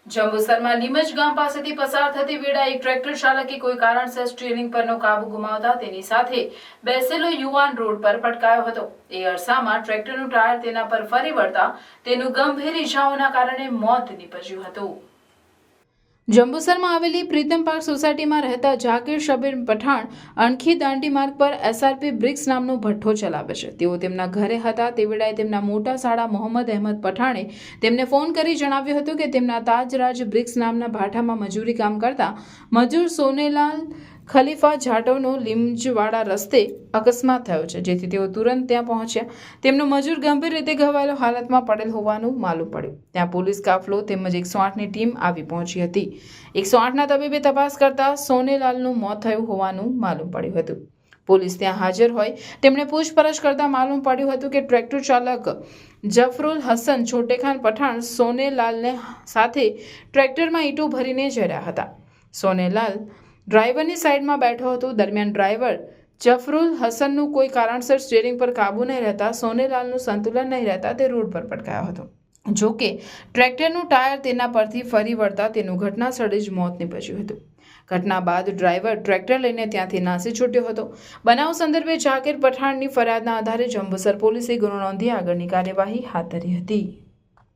જંબુસરમાં લીમજ ગામ પાસેથી પસાર થતી વેળા એક ટ્રેક્ટર ચાલકે કોઈ કારણસર સ્ટીયરિંગ પરનો કાબુ ગુમાવતા તેની સાથે બેસેલો યુવાન રોડ પર પટકાયો હતો। એ અરસામાં ટ્રેક્ટરનું ટાયર તેના પર ફરી વળતા તેનું ગંભીર ઈજાઓના કારણે મોત નીપજ્યું હતું। જંબુસરમાં આવેલી પ્રીતમ પાર્ક સોસાયટીમાં રહેતા જાકીર શબીર પઠાણ અણખી દાંડી માર્ગ પર એસઆરપી બ્રિક્સ નામનો ભઠ્ઠો ચલાવે છે। તેઓ તેમના ઘરે હતા તે વેળાએ તેમના મોટા સાળા મોહમ્મદ અહેમદ પઠાણે તેમને ફોન કરી જણાવ્યું હતું કે તેમના તાજરાજ બ્રિક્સ નામના ભાઠામાં મજૂરી કામ કરતા મજૂર સોનેલાલ ખલીફા જાટવનો લીમજવાડા રસ્તે અકસ્માત થયો છે, જેથી તેઓ તુરંત ત્યાં પહોંચ્યા। તેમનો મજૂર ગંભીર રીતે ઘવાયેલો હાલતમાં પડેલ હોવાનું માલુમ પડ્યું। ત્યાં પોલીસ કાફલો તેમજ 108ની ટીમ આવી પહોંચી હતી। 108ના તબીબે તપાસ કરતા સોનેલાલનું મોત થયું હોવાનું માલુમ પડ્યું હતું। પોલીસ ત્યાં હાજર હોય તેમણે પૂછપરછ કરતા માલુમ પડ્યું હતું કે ટ્રેક્ટર ચાલક જફરુલ હસન છોટેખાન પઠાણ સોનેલાલને સાથે ટ્રેક્ટરમાં ઈંટો ભરીને જઈ રહ્યા હતા। સોનેલાલ ડ્રાઈવરની સાઈડમાં બેઠો હતો। દરમિયાન ડ્રાઈવર જફરુલ હસનનું કોઈ કારણસર સ્ટીયરિંગ પર કાબુ નહીં રહેતા સોનેલાલનું સંતુલન નહીં રહેતા તે રોડ પર પટકાયો હતો। જો કે ટ્રેક્ટરનું ટાયર તેના પરથી ફરી વળતા તેનું ઘટના સ્થળે જ મોત નીપજ્યું હતું। ઘટના બાદ ડ્રાઈવર ટ્રેક્ટર લઈને ત્યાંથી નાસી છૂટ્યો હતો। બનાવ સંદર્ભે જાકીર પઠાણની ફરિયાદના આધારે જંબુસર પોલીસે ગુનો નોંધી આગળની કાર્યવાહી હાથ ધરી હતી।